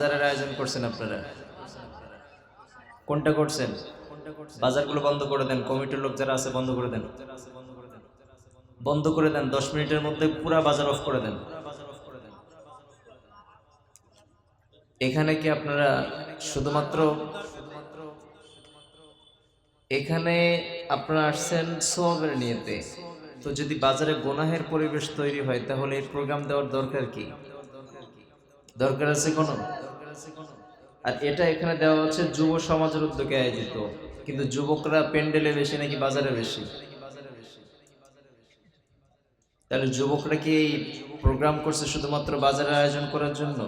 বাজারের আয়োজন করছেন আপনারা, কোনটা করছেন? বাজারগুলো বন্ধ করে দেন, কমিটির লোক যারা আছে বন্ধ করে দেন, বন্ধ করে দেন। 10 মিনিটের মধ্যে পুরা বাজার অফ করে দেন। এখানে কি আপনারা শুধুমাত্র এখানে আপনারা আসছেন সওয়াবের নিয়তে? তো যদি বাজারে গুনাহের পরিবেশ তৈরি হয় তাহলে এই প্রোগ্রাম দেওয়ার দরকার কি? দরকার আছে কোনো? আর এটা এখানে দেওয়া হচ্ছে যুব সমাজের উদ্যোগে আয়োজিত, কিন্তু যুবকরা প্যান্ডেলে বেশি নাকি বাজারে বেশি? তাহলে যুবকরা কি এই প্রোগ্রাম করছে শুধুমাত্র বাজারের আয়োজন করার জন্য?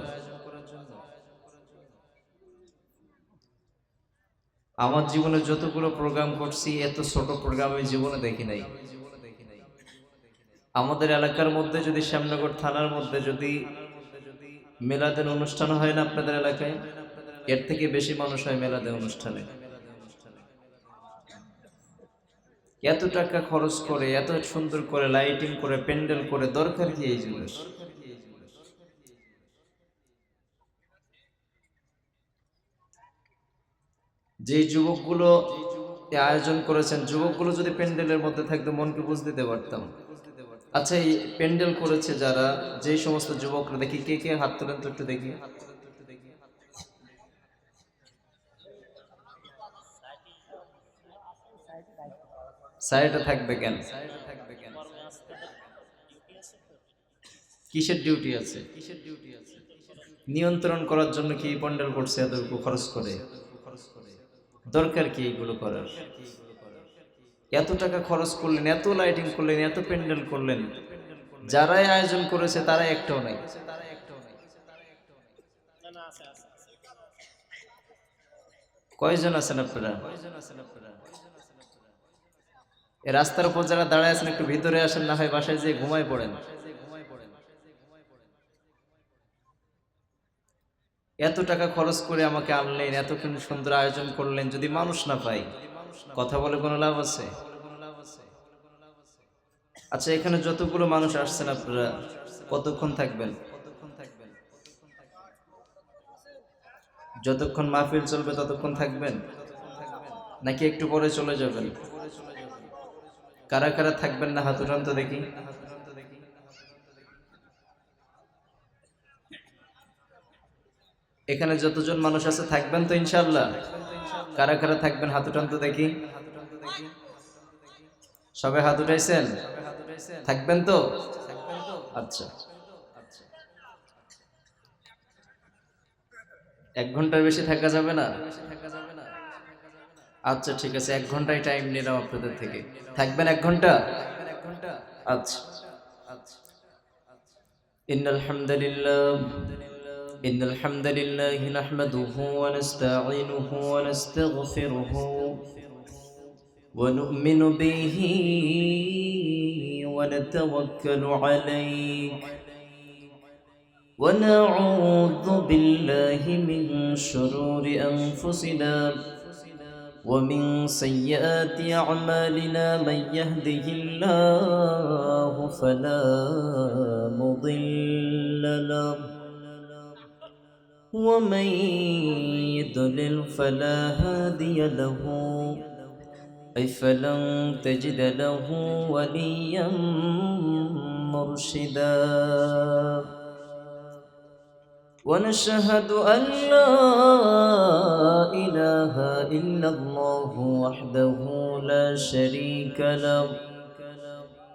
আমার জীবনে যতগুলো প্রোগ্রাম করছি এত ছোট প্রোগ্রাম আমি জীবনে দেখি নাই। আমাদের এলাকার মধ্যে যদি শ্যামনগর থানার মধ্যে যদি মেলাদের অনুষ্ঠান হয় না আপনাদের এলাকায়, এর থেকে বেশি মানুষ হয় মেলাদের অনুষ্ঠানে। এত টাকা খরচ করে, এত সুন্দর করে লাইটিং করে, প্যান্ডেল করে, দরকার কি এই জিনিস? যে যুবকগুলো আয়োজন করেছেন, যুবকগুলো যদি প্যান্ডেলের মধ্যে থাকতো মনকে বুঝ দিতে পারতাম। আচ্ছা, এই প্যান্ডেল করেছে যারা, যে সমস্ত যুবকরা, দেখি কে কে হাত তোলেন তো একটু দেখি। সাইডে থাকবে কেন? কিসের ডিউটি আছে? নিয়ন্ত্রণ করার জন্য কি প্যান্ডেল করছে এতটুকু খরচ করে? দরকার কি এগুলো করার? এত টাকা খরচ করলেন, এত লাইটিং করলেন, এত প্যান্ডেল করলেন, যারাই আয়োজন করেছে তারাই একটাও নাই। কয়জন আছেন আপনারা? এই রাস্তার উপর যারা দাঁড়ায় আছেন একটু ভিতরে আসেন, না হয় বাসায় যেয়ে ঘুমায় পড়েন। এত টাকা খরচ করে আমাকে আনলেন, এত সুন্দর আয়োজন করলেন, যদি মানুষ না পাই, কথা বলে কোনো লাভ আছে? আচ্ছা, এখানে যতগুলো মানুষ আসছেন আপনারা কতক্ষণ থাকবেন? যতক্ষণ মাহফিল চলবে ততক্ষণ থাকবেন, নাকি একটু পরে চলে যাবেন? কারা কারা থাকবেন না হাত উঠান তো দেখি। এখানে যতজন মানুষ আছে থাকবেন তো ইনশাআল্লাহ? কারা কারা থাকবেন হাত উঠান তো দেখি। সবাই হাত উঠাইছেন? থাকবেন তো? আচ্ছা, 1 ঘন্টার বেশি থাকা যাবে না? আচ্ছা ঠিক আছে, 1 ঘন্টায় টাইম নিলাম আপনাদের থেকে। থাকবেন 1 ঘন্টা? আচ্ছা। ইন্নাল হামদুলিল্লাহ ইন্নাল হামদুলিল্লাহি নাহমাদুহু ওয়া নাস্তাঈনুহু ওয়া নাস্তাগফিরুহু ওয়া নু'মিনু বিহি ওয়া নাতাওয়াক্কালু আলাইহি ونعوذ بالله من شرور أنفسنا ومن سيئات أعمالنا من يهده الله فلا مضل له ومن يضلل فلا هادي له أي فلن تجد له وليا مرشدا ونشهد أن لا إله إلا الله وحده لا شريك له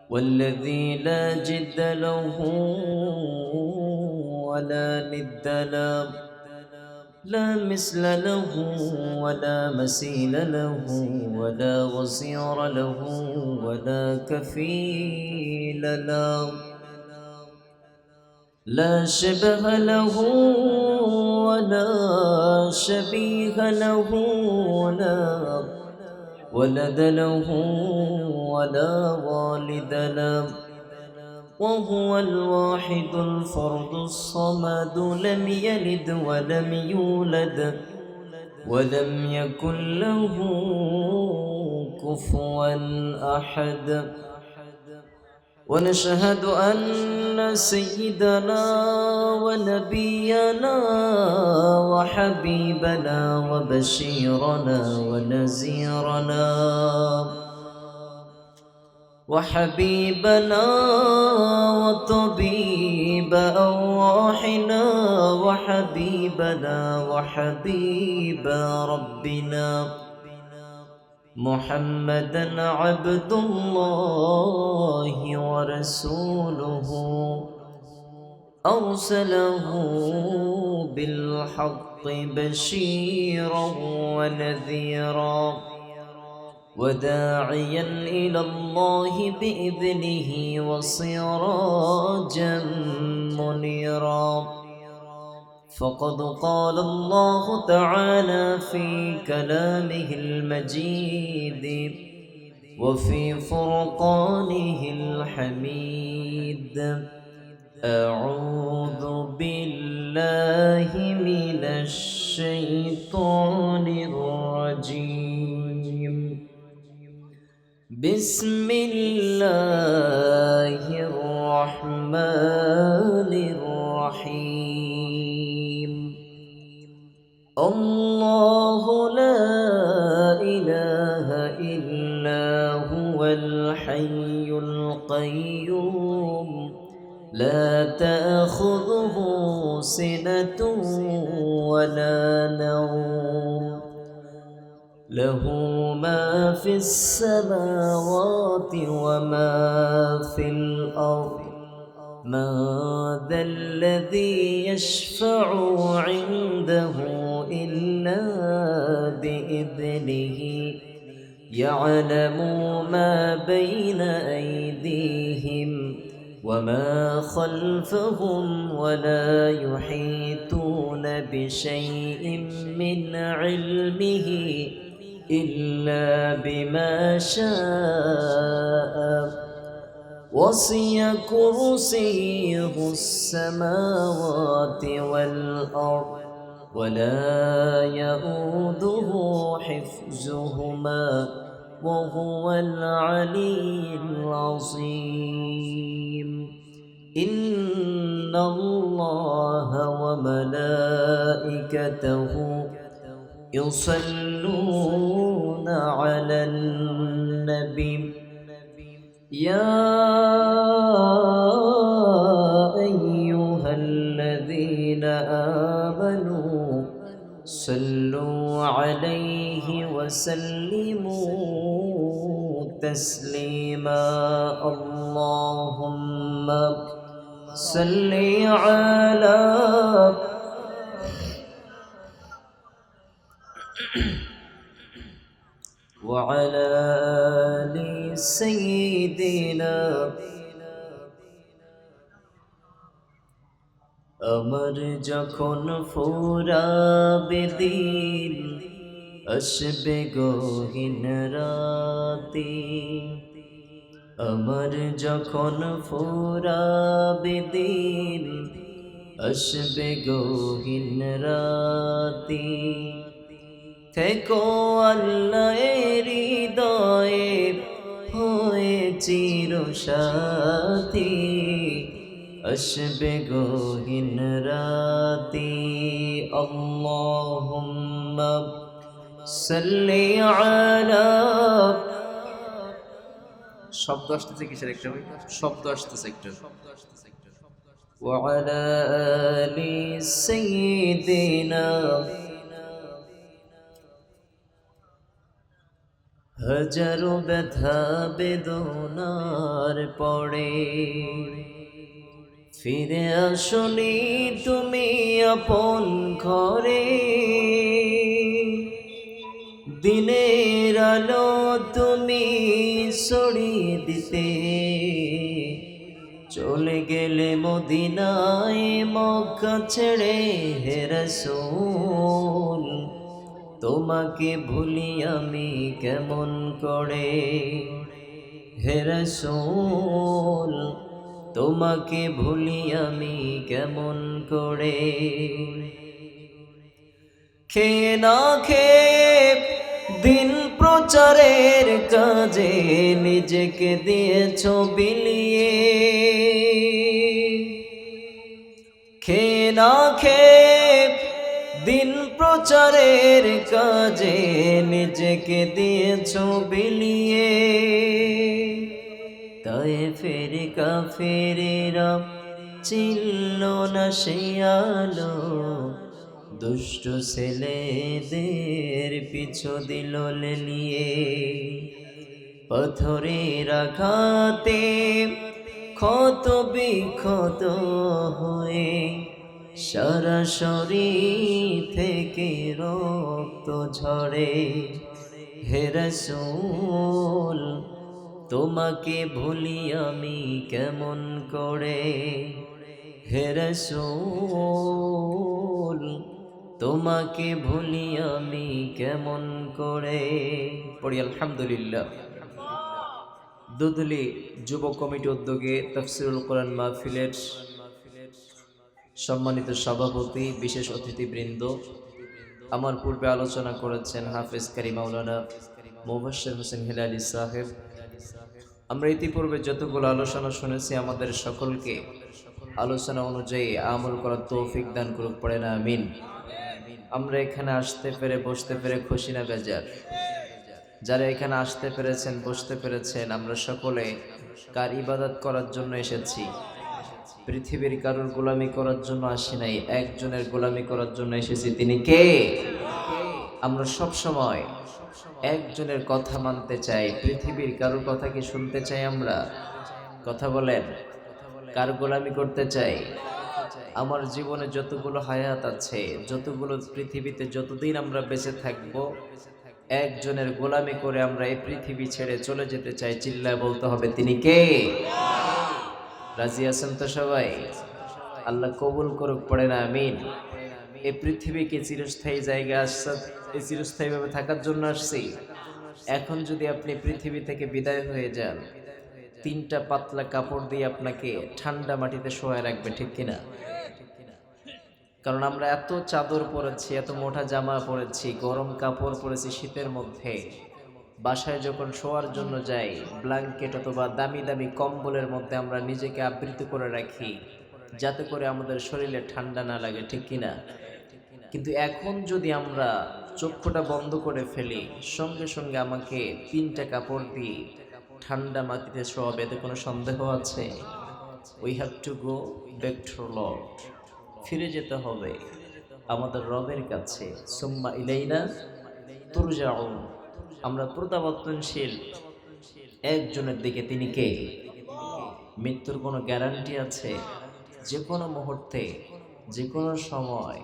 والذي لا جد له ولا ند له لا مثل له ولا مثيل له ولا وزير له ولا كفيل له لا شبه له ولا شبيه له ولا ولد له ولا والد له وهو الواحد الفرد الصمد لم يلد ولم يولد ولم يكن له كفوا أحد ونشهد أن سيدنا ونبينا وحبيبنا وبشيرنا ونذيرنا وحبيبنا وطبيب أرواحنا وحبيبنا وحبيب ربنا محمدا عبد الله ورسوله أرسله بالحق بشيرا ونذيرا وداعيا إلى الله بإذنه وسراجا منيرا فقد قال الله تعالى في كلامه المجيد وفي فرقانه الحميد أعوذ بالله من الشيطان الرجيم بسم الله الرحمن الرحيم الله لا إله إلا هو الحي القيوم لا تأخذه سنة ولا نوم له ما في السماوات وما في الأرض من ذا الذي يشفع عنده إلا بإذنه يعلم ما بين أيديهم وما خلفهم ولا يحيطون بشيء من علمه إلا بما شاء وسع كرسيه السماوات والأرض ولا يؤوده حفظهما وهو العلي العظيم إن الله وملائكته يصلون على النبي يا أيها الذين آمنوا صلوا عليه وسلموا تسليما اللهم صل على وعلى آل سيدنا আমার যখন ফুরাবে দিন আসবে গহীন রাতে আমার যখন ফুরাবে দিন আসবে গহীন রাতে থেকো আল্লাহ হৃদয়ে হয়ে চির সাথী আসবে গহীন রাতে আল্লাহুম্মা সাল্লি আলা শব্দ আসতেছে কিসের একটা শব্দ আসতেছে একটা ওয়া আলা আলি সাইয়্যিদিনা হাজারো ব্যথা বেদনার পড়ে ফিরে আসনি তুমি আপন ঘরে দিনের আলো তুমি ছড়িয়ে দিতে চলে গেলে মদিনায় মক্কা ছেড়ে হে রাসূল তোমাকে ভুলি আমি কেমন করে হে রাসূল তোমাকে ভুলি আমি কেমন করে খেয়ে না খেয়ে দিন প্রচারের কাজে নিজেকে দিয়েছো বিলিয়ে, খেয়ে না খেয়ে দিন প্রচারের কাজে নিজেকে দিয়েছো বিলিয়ে। তায়েফের কাফেরেরা চিনল না সে আলো, দুষ্ট ছেলেদের পিছু দিল লেলিয়ে। পাথরের আঘাতে ক্ষত বিক্ষত হয়ে সারা শরীর থেকে রক্ত ঝরে। হে রাসূল তোমাকে ভুলি আমি কেমন করে, হে রাসূল তোমাকে ভুলি আমি কেমন করে। পড়ি আলহামদুলিল্লাহ। দুধুলি যুব কমিটি উদ্যোগে তাফসিরুল কোরআন মাহফিলের সম্মানিত সভাপতি, বিশেষ অতিথিবৃন্দ, আমার পূর্বে আলোচনা করেছেন হাফেজ কারি মাওলানা মুবাশশির হোসেন হিলালি সাহেব। আমরা ইতিপূর্বে যতগুলো আলোচনা শুনেছি, আমাদের সকলকে আলোচনা অনুযায়ী আমল করার তৌফিক দান করুক, পড়ে না আমিন। আমরা এখানে আসতে পেরে বসতে পেরে খুশি না বেজার? যারা এখানে আসতে পেরেছেন, বসতে পেরেছেন, আমরা সকলে কার ইবাদত করার জন্য এসেছি? পৃথিবীর কারোর গোলামি করার জন্য আসি নাই, একজনের গোলামি করার জন্য এসেছি। তিনি কে? আমরা সব সময় একজনের কথা মানতে চাই, পৃথিবীর কারোর কথা কি শুনতে চাই? আমরা কথা বলেন, কার গোলামি করতে চাই? আমার জীবনে যতগুলো হায়াত আছে, যতগুলো পৃথিবীতে যতদিন আমরা বেঁচে থাকব, একজনের গোলামি করে আমরা এই পৃথিবী ছেড়ে চলে যেতে চাই। চিল্লায় বলতে হবে তিনি কে? রাজি আছেন তো সবাই? আল্লাহ কবুল করুক, পড়ে না আমিন। এই পৃথিবী কি চিরস্থায়ী জায়গা? আসছে এই চিরস্থায়ী ভাবে থাকার জন্য আসছি। এখন যদি আপনি পৃথিবী থেকে বিদায় হয়ে যান, তিনটা পাতলা কাপড় দিয়ে আপনাকে ঠান্ডা মাটিতে শোয়ায় রাখবে, ঠিক কিনা? কারণ আমরা এত চাদর পরেছি, এত মোটা জামা পরেছি, গরম কাপড় পরেছি শীতের মধ্যে। বাসায় যখন শোয়ার জন্য যাই, ব্ল্যাঙ্কেট অথবা দামি দামি কম্বলের মধ্যে আমরা নিজেকে আবৃত করে রাখি, যাতে করে আমাদের শরীরে ঠান্ডা না লাগে, ঠিক কিনা? কিন্তু এখন যদি আমরা চক্ষুটা বন্ধ করে ফেলি, সঙ্গে সঙ্গে আমাকে তিনটা কাপড় দিয়ে ঠান্ডা মাটিতে শোয়াবে, এতে কোনো সন্দেহ আছে? We have to go back to Lord. ফিরে যেতে হবে আমাদের রবের কাছে। সুম্মা ইলাইনা তুরজাউন। আমরা প্রত্যাবর্তনশীল একজনের দিকে। তিনি কে? মৃত্যুর কোনো গ্যারান্টি আছে? যে কোনো মুহূর্তে, যে কোনো সময়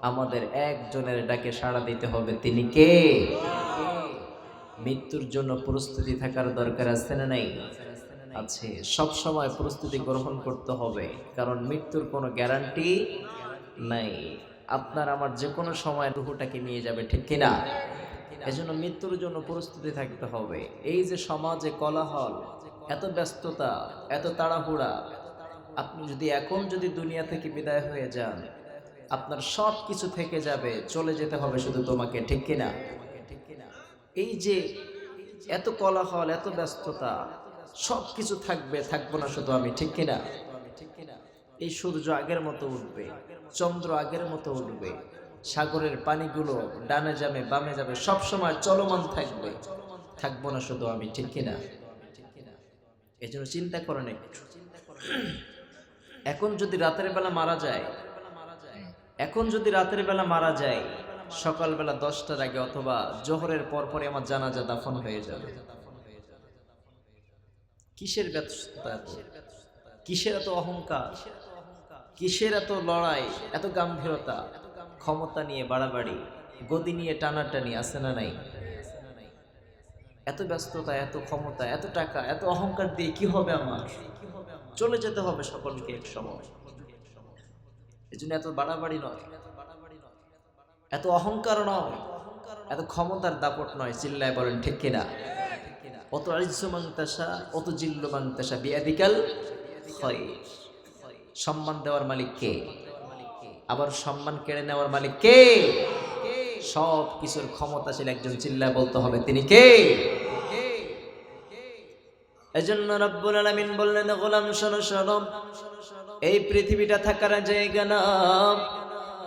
আমাদের একজনের ডাকে সাড়া দিতে হবে। তিনি কে? মৃত্যুর জন্য প্রস্তুতি থাকার দরকার আছে না নাই? আছে। সব সময় প্রস্তুতি গ্রহণ করতে হবে, কারণ মৃত্যুর কোনো গ্যারান্টি নাই। আপনার আমার যে কোনো সময় রূহটাকে নিয়ে যাবে, ঠিক কিনা? এজন্য মৃত্যুর জন্য প্রস্তুতি থাকতে হবে। এই যে সমাজে কোলাহল, এত ব্যস্ততা, এত তাড়াহুড়া, আপনি যদি এখন দুনিয়া থেকে বিদায় হয়ে যান, আপনার সব কিছু থেকে যাবে, চলে যেতে হবে শুধু তোমাকে, ঠিক কিনা? এই যে এত কোলাহল, এত ব্যস্ততা, সব কিছু থাকবে, থাকবো না শুধু আমি, ঠিক কিনা? এই সূর্য আগের মতো উঠবে, চন্দ্র আগের মতো উঠবে, সাগরের পানিগুলো ডানে যাবে বামে যাবে, সব সময় চলমান থাকবে, থাকবো না শুধু আমি, ঠিক কিনা? এই জন্য চিন্তা করেন একটু। এখন যদি রাতের বেলা মারা যায়, সকালবেলা 10টার আগে অথবা জোহরের পরে আমার জানাজা দাফন হয়ে যাবে। কিসের ব্যস্ততা, কিসের এত অহংকার, কিসের এত লড়াই, এত গাম্ভীরতা, ক্ষমতা নিয়ে বাড়াবাড়ি, গদি নিয়ে টানাটানি, আছে না নাই? এত ব্যস্ততা, এত ক্ষমতা, এত টাকা, এত অহংকার দিয়ে কি হবে আমার? চলে যেতে হবে সকলকে এক সময়। এই জন্য এত বাড়াবাড়ি নয়, এত অহংকার নয়, এত ক্ষমতার দাপট নয়। চিল্লায় বলেন ঠিক কিনা? অত আইজ্জু মান তাশা, অত জিল্লু মান তাশা, বিয়াদিকাল খায়র। সম্মান দেওয়ার মালিক কে? আবার সম্মান কেড়ে নেওয়ার মালিক কে? সব কিছুর ক্ষমতাশীল একজন, চিল্লায় বলতে হবে তিনি কে? এজন্য রব্বুল আলামিন বললেন, গোলাম শোনো শোনো, এই পৃথিবীটা থাকার জায়গা না।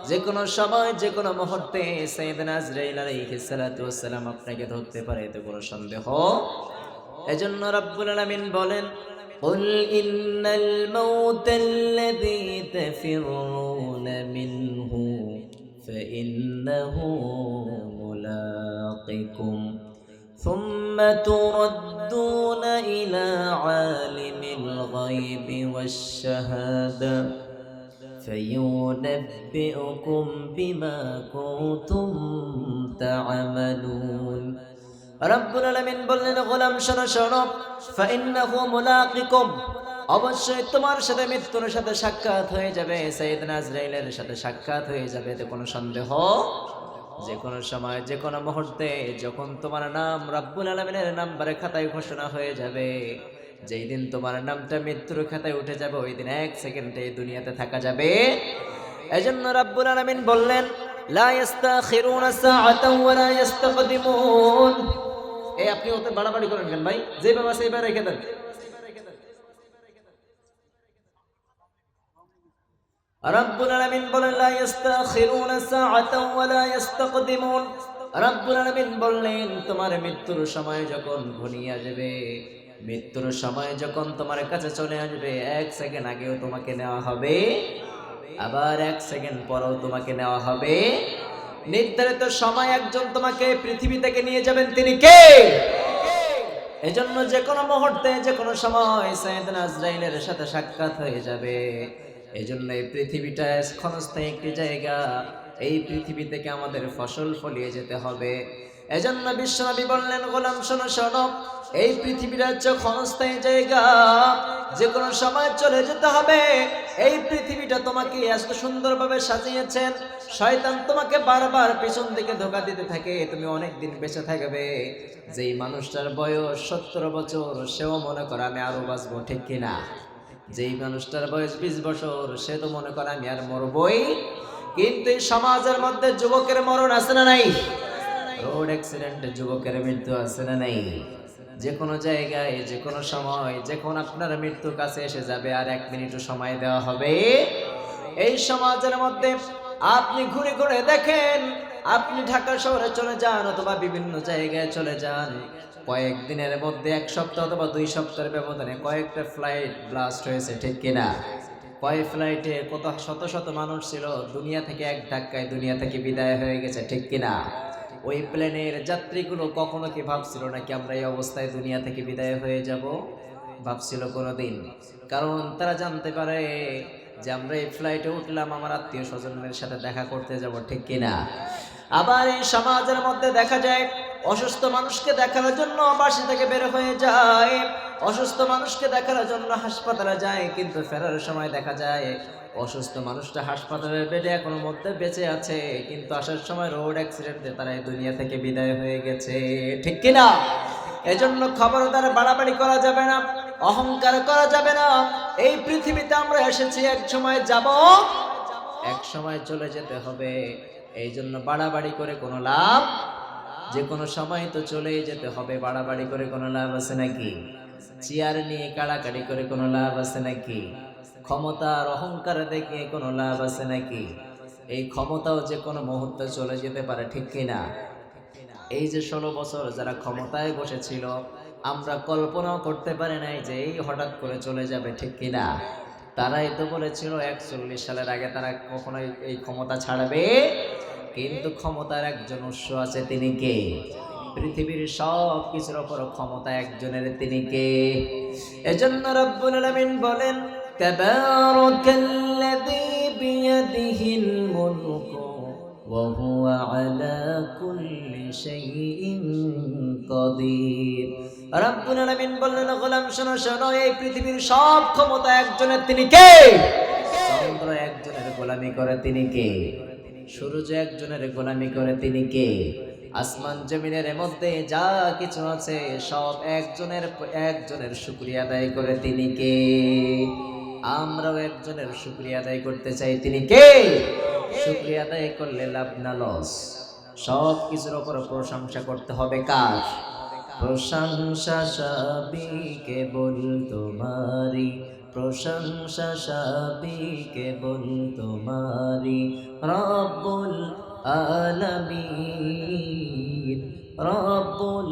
যে কোনো সময় যে কোনো মুহূর্তে সাইয়েদনা আজরাইল আলাইহিস সালাতু ওয়াস সালাম আপনাকে ধরতে পারে, এতে কোনো সন্দেহ। এজন্য রব্বুল আলামিন বলেন, قل إن الموت الذي تفرون منه فإنه ملاقكم ثم تردون إلى عالم الغيب والشهادة فينبئكم بما كنتم تعملون. রব্বুল আলামিন বললেন, গোলাম শোনো শোনো, ফাইন্নাহু মুলাকিকুম, অবশ্যই তোমার সাথে মৃত্যুর সাথে সাক্ষাৎ হয়ে যাবে, সাইয়েদনা আজরাইলের সাথে সাক্ষাৎ হয়ে যাবে, এতে কোনো সন্দেহ। যে কোনো সময় যে কোনো মুহূর্তে যখন তোমার নাম রব্বুল আলামিনের নাম্বারে খাতায় ঘোষণা হয়ে যাবে, যেই দিন তোমার নামটা মৃত্যুর খাতায় উঠে যাবে, ওই দিন 1 সেকেন্ডে দুনিয়াতে থাকা যাবে। এজন্য রব্বুল আলামিন বললেন, লা ইস্তাখিরুনা সাআতান ওয়া লা ইস্তাকদিমুন। এই আপনি ওতে বাড়াবাড়ি করেন কেন ভাই? যেভাবে আছে এইভাবে রেখে দেন। রব্বুল আলামিন বলেন, লা ইস্তাখিরুনা সাআতান ওয়া লা ইস্তাকদিমুন। রব্বুল আলামিন বললেন, তোমার মৃত্যুর সময় যখন ঘনিয়ে আসবে, মৃত্যুর সময় যখন তোমার কাছে চলে আসবে, 1 সেকেন্ড আগেও তোমাকে নেওয়া হবে, আবার 1 সেকেন্ড পরেও তোমাকে নেওয়া হবে। নির্ধারিত সময় একজন তোমাকে পৃথিবী থেকে নিয়ে যাবেন, তিনি কে? এজন্য যে কোনো মুহূর্তে যে কোনো সময় সাইয়েদনা আজরাইলের সাথে সাক্ষাৎ হয়ে যাবে। এজন্য এই পৃথিবীটা ক্ষণস্থায়ী একটি জায়গা, এই পৃথিবী থেকে আমাদের ফসল ফলিয়ে যেতে হবে। এজন্য বিশ্বনবী বললেন, গোলাম শোনো শোনো, এই পৃথিবীটা হচ্ছে ক্ষণস্থায়ী জায়গা, যে কোনো সময় চলে যেতে হবে। এই পৃথিবীটা তোমাকে এত সুন্দরভাবে সাজিয়েছেন, শয়তান তোমাকে বারবার পিছন দিকে ধোঁকা দিতে থাকে, তুমি অনেক দিন বেঁচে থাকবে। যেই মানুষটার বয়স 70 বছর, সেও মনে করে আমি আরো বাঁচবো, ঠিক কিনা? যেই মানুষটার বয়স 20 বছর, সে তো মনে করে আমি আর মরবই। কিন্তু এই সমাজের মধ্যে যুবকের মরণ আছে না নাই? রোড অ্যাক্সিডেন্টে যুবকের মৃত্যু আছে না নাই? যে কোনো জায়গায় যে কোনো সময় যখন আপনার মৃত্যুর কাছে এসে যাবে, আর 1 মিনিটও সময় দেওয়া হবে। এই সমাজের মধ্যে আপনি ঘুরে ঘুরে দেখেন, আপনি ঢাকা শহরে চলে যান অথবা বিভিন্ন জায়গায় চলে যান, কয়েকদিনের মধ্যে 1 সপ্তাহ অথবা 2 সপ্তাহের ব্যবধানে কয়েকটা ফ্লাইট ব্লাস্ট হয়েছে, ঠিক কিনা? কয় ফ্লাইটে কত শত শত মানুষ ছিল, দুনিয়া থেকে এক ধাক্কায় দুনিয়া থেকে বিদায় হয়ে গেছে, ঠিক কিনা? ওই প্লেনের যাত্রীগুলো কখনো কি ভাবছিল নাকি আমরা এই অবস্থায় দুনিয়া থেকে বিদায় হয়ে যাব? ভাবছিল কোনোদিন? কারণ তারা জানতে পারে যে আমরা এই ফ্লাইটে উঠলাম আমার আত্মীয় স্বজনের সাথে দেখা করতে যাব, ঠিক কিনা? আবার এই সমাজের মধ্যে দেখা যায় অসুস্থ মানুষকে দেখার জন্য বাসা থেকে বের হয়ে যায়, অসুস্থ মানুষকে দেখার জন্য হাসপাতালে যায়, কিন্তু ফেরার সময় দেখা যায় অসুস্থ মানুষটা হাসপাতালের বেডে এখনো মধ্যে বেঁচে আছে, কিন্তু আসার সময় রোড অ্যাক্সিডেন্টে তারা এই দুনিয়া থেকে বিদায় হয়ে গেছে, ঠিক কিনা? এজন্য খবরদার বাড়াবাড়ি করা যাবে না, অহংকার করা যাবে না। এই পৃথিবীতে আমরা এসেছি, এক সময় যাব, এক সময় চলে যেতে হবে। এই জন্য বাড়াবাড়ি করে কোনো লাভ, যে কোনো সময় তো চলেই যেতে হবে, বাড়াবাড়ি করে কোনো লাভ আছে নাকি? চেয়ার নিয়ে কাড়াকাড়ি করে কোনো লাভ আছে নাকি? ক্ষমতার অহংকার দেখিয়ে কোনো লাভ আছে নাকি? এই ক্ষমতাও যে কোনো মুহূর্তে চলে যেতে পারে, ঠিক কিনা? এই যে 16 বছর যারা ক্ষমতায় বসেছিল, আমরা কল্পনাও করতে পারি নাই যে এই হঠাৎ করে চলে যাবে, ঠিক কিনা? তারাই তো বলেছিল 41 সালের আগে তারা কখনোই এই ক্ষমতা ছাড়বে। কিন্তু ক্ষমতার একজন উৎস আছে, তিনি কে? পৃথিবীর সব কিছুর উপর ক্ষমতা একজনের, তিনি কে? এজন্য রব্বুল আলামিন বলেন, তাবারাকাল্লাযী বিয়াদিহিল মুলকু ওয়া হুয়া আলা কুল্লি শাইইন কাদির। রব্বুল আলামিন বললেন, গোলাম শোনো শোনো, এই পৃথিবীর সব ক্ষমতা একজনের, তিনি কে? চন্দ্র একজনের গোলামি করে, তিনি কে? সূর্য একজনের গোলামি করে, তিনি কে? আসমান জমিনের মধ্যে যা কিছু আছে সব একজনের শুকরিয়া আদায় করে, তিনি কে? আমরাও একজনের শুকরিয়া আদায় করতে চাই, তিনি কে? শুকরিয়া আদায় করলে লাভ না লস? সব কিছুর উপর প্রশংসা করতে হবে কার? প্রশংসা সবই কেবল তোমারি, প্রশংসা সবই কেবল তোমারি, রব্বুল আলামিন, রব্বুল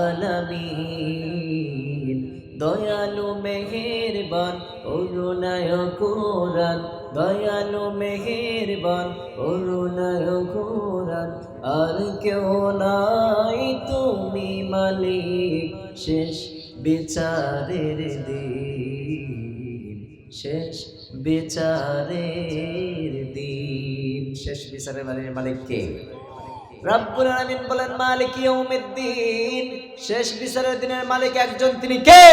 আলামিন। দয়ালু মেহেরবান করুণায় কোরআন, দয়ালু মেহেরবান করুণায় কোরআন। আর কেউ নাই তুমি মালিক, শেষ বিচারের দিন, শেষ বিচারের দিন। শেষ বিচারের মালিক কে? রব্বুল আলামিন বলেন মালিক ইয়াউমিদ্দিন, শেষ বিচারের দিনের মালিক একজন, তিনি কে?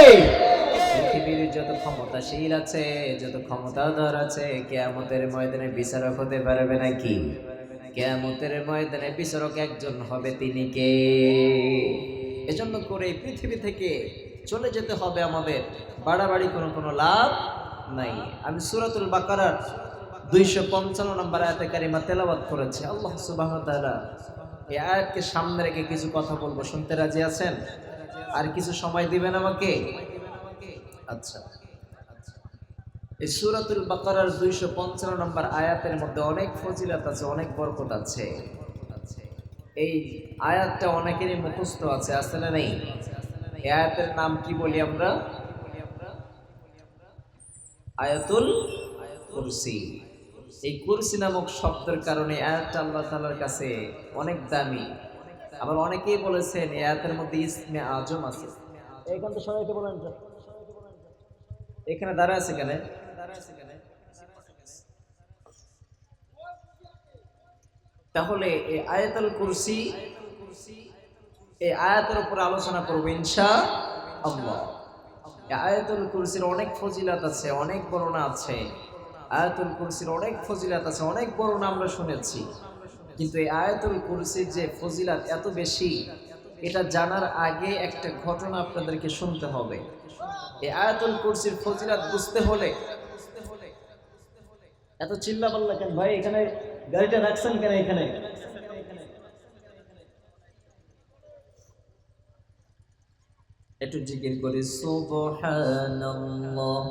পৃথিবীর যত ক্ষমতাশীল আছে, যত ক্ষমতাধর আছে, কিয়ামতের ময়দানে বিচারক হতে পারবে নাকি? কিয়ামতের ময়দানে বিচারক একজন হবে, তিনি কে? এজন্য করে পৃথিবী থেকে চলে যেতে হবে আমাদের, বাড়াবাড়ি কোনো লাভ নাই। আমি সূরাতুল বাকারার 255 নম্বর আয়াতে কারিমা তেলাওয়াত করেছি। আল্লাহ সুবহানাহু ওয়া তাআলা এই আয়াতকে সামনে রেখে কিছু কথা বলবো, শুনতে রাজি আছেন? আর কিছু সময় দিবেন আমাকে? আচ্ছা, এই সূরাতুল বাকারার 255 নম্বর আয়াতের মধ্যে অনেক ফজিলত আছে, অনেক বরকত আছে। এই আয়াতটা অনেকেরই মুখস্থ আছে, আছে না নেই? এই আয়াতের নাম কি বলি আমরা? আয়াতুল কুরসি। এই কুরসি নামক শব্দের কারণে আয়াতটা আল্লাহ তাআলার কাছে অনেক দামি। আবার অনেকেই বলেছেন এই আয়াতের মধ্যে ইসমে আজম আছে। এইখানে তো সবাইকে বলেন, এখানে দাঁড়া আছে কেন? তাহলে এই আয়াতুল কুরসি, এই আয়াতের উপর আলোচনা করব ইনশাআল্লাহ। এই আয়াতুল কুরসির অনেক ফজিলত আছে, অনেক বর্ণনা আছে। আয়াতুল কুরসির অনেক ফজিলত আছে, অনেক বর্ণনা আমরা শুনেছি। কিন্তু এই আয়াতুল কুরসির যে ফজিলত এত বেশি, এটা জানার আগে একটা ঘটনা আপনাদেরকে শুনতে হবে। এই আয়াতুল কুরসির ফজিলত বুঝতে হলে, এত চিল্লা পাল্লা কেন ভাই? এখানে গাড়িটা রাখছেন কেন? এখানে একটু জিকির করি, সুবহানাল্লাহ,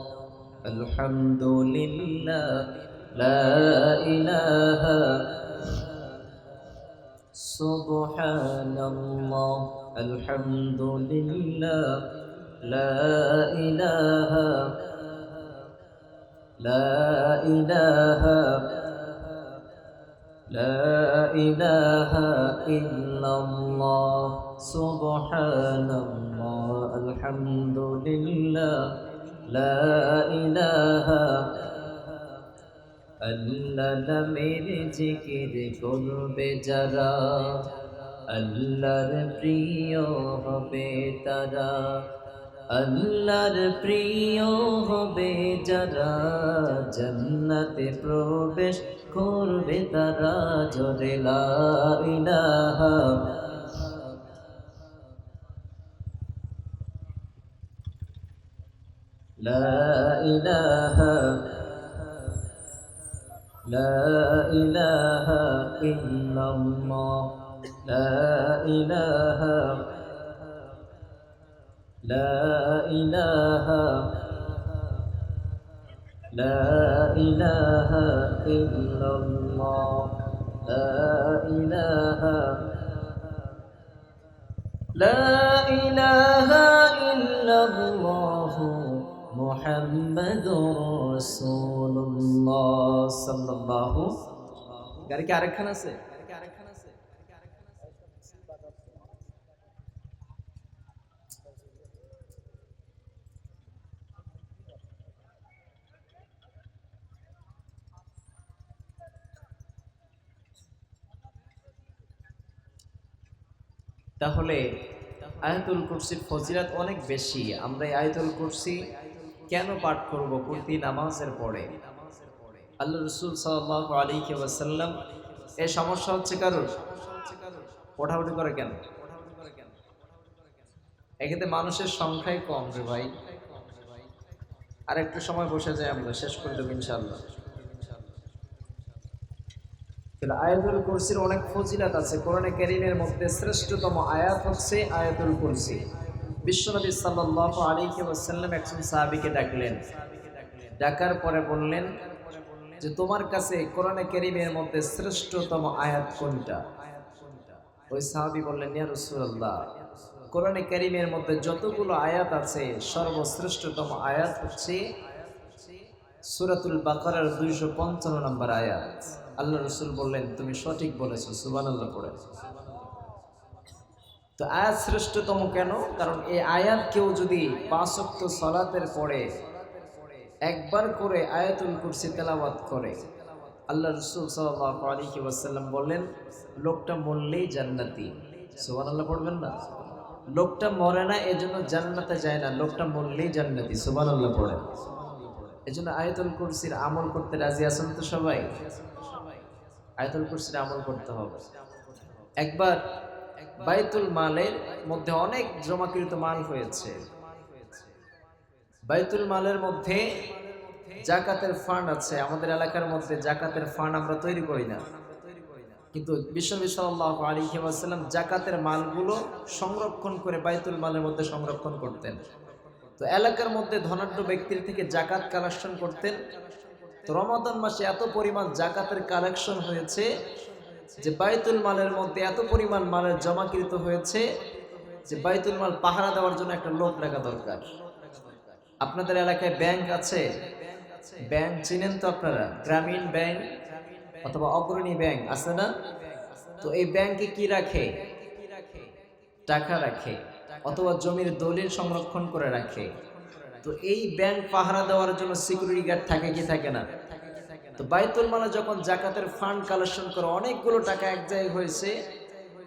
আলহামদুলিল্লাহ, লা ইলাহা, সুবহানাল্লাহ, আলহামদুলিল্লাহ, লা ইলাহা, লা ইলাহা, লা ইলাহা ইল্লাল্লাহ, সুবহানাল্লাহ, আলহামদুলিল্লাহ, লা ইলাহা। আল্লাহ নামের জিকির করবে যারা, আল্লাহর প্রিয় হবে তারা, আল্লাহর প্রিয় হবে যারা, জান্নাতে প্রবেশ করবে তারা। জোরে লা ইলাহা, লা ইলাহা, লা ইলাহা ইল্লাল্লাহ, লা ইলাহা, লা ইলাহা, লা ইলাহা ইল্লাল্লাহ, লা ইলাহা, লা ইলাহা ইল্লাল্লাহ, মুহাম্মাদুর রাসূলুল্লাহ সাল্লাল্লাহু। গাড়ি কি আরেকখান আছে? তাহলে আয়াতুল কুরসির ফজিলত অনেক বেশি। আমরা এই আয়াতুল কুরসি কেন পাঠ করব? প্রতি নামাজের পরে। আল্লাহ রাসূল সাল্লাল্লাহু আলাইহি ওয়াসাল্লাম, এই সমস্যা হচ্ছে কারোর? ওঠাউঠি করে কেন? এক্ষেত্রে মানুষের সংখ্যাই কম রে ভাই। আর একটু সময় বসে যায়, আমরা শেষ করে দেবো ইনশাআল্লাহ। আয়াতুল কুরসির অনেক ফজিলত আছে। কোরআনে কারীমের মধ্যে শ্রেষ্ঠতম আয়াত হচ্ছে আয়াতুল কুরসি। বিশ্বনবী সাল্লাল্লাহু আলাইহি ওয়াসাল্লাম একজন সাহাবীকে ডাকলেন। ডাকার পরে বললেন যে তোমার কাছে কোরআনে কারীমের মধ্যে শ্রেষ্ঠতম আয়াত কোনটা? ওই সাহাবী বললেন, ইয়া রাসূলুল্লাহ, কোরআনে কারীমের মধ্যে যতগুলো আয়াত আছে সর্বশ্রেষ্ঠতম আয়াত হচ্ছে সূরাতুল বাকারার 255 নম্বর আয়াত। আল্লাহ রাসূল বললেন, তুমি সঠিক বলেছো, সুবহানাল্লাহ পড়ে। তো আয়াত শ্রেষ্ঠতম কেন? কারণ এই আয়াত কেউ যদি 5 ওয়াক্ত সালাতের পরে একবার করে আয়াতুল কুরসি তেলাওয়াত করে, আল্লাহ রাসূল সাল্লাল্লাহু আলাইহি ওয়াসাল্লাম বললেন, লোকটা মরলেই জান্নাতি। সুবহানাল্লাহ পড়বেন না? লোকটা মরে না এজন্য জান্নাতে যায় না, লোকটা মরলেই জান্নাতি। সুবহানাল্লাহ পড়েন। এজন্য আয়াতুল কুরসির আমল করতে রাজি আছেন তো সবাই? আয়াতুল কুরসির আমল করতে হবে। একবার বাইতুল মালের মধ্যে অনেক জমাকৃত মাল হয়েছে। বাইতুল মালের মধ্যে জাকাতের ফান্ড আছে। আমাদের এলাকার মধ্যে জাকাতের ফান্ড আমরা তৈরি করি না, কিন্তু বিশ্বনবী সাল্লাল্লাহু আলাইহি ওয়াসাল্লাম জাকাতের মালগুলো সংরক্ষণ করে বাইতুল মালের মধ্যে সংরক্ষণ করতেন। তো এলাকার মধ্যে ধনাঢ্য ব্যক্তির থেকে জাকাত কালেকশন করতেন। তো রমাদান মাসে এত পরিমাণ জাকাতের কালেকশন হয়েছে যে বাইতুল মালের মধ্যে এত পরিমাণ মালের জমাকৃত হয়েছে যে বাইতুল মাল পাহারা দেওয়ার জন্য একটা লোক রাখা দরকার। আপনাদের এলাকায় ব্যাংক আছে? ব্যাংক চিনেন তো আপনারা? গ্রামীণ ব্যাংক অথবা অগ্রণী ব্যাংক আছে না? তো এই ব্যাংকে কি রাখে? টাকা রাখে অথবা জমির দলিল সংরক্ষণ করে রাখে। তো এই ব্যাংক পাহারা দেওয়ার জন্য সিকিউরিটি গার্ড থাকে কি থাকে না? তো বাইতুল মালে যখন জাকাতের ফান্ড কালেকশন করে অনেকগুলো টাকা এক জায়গায় হয়েছে,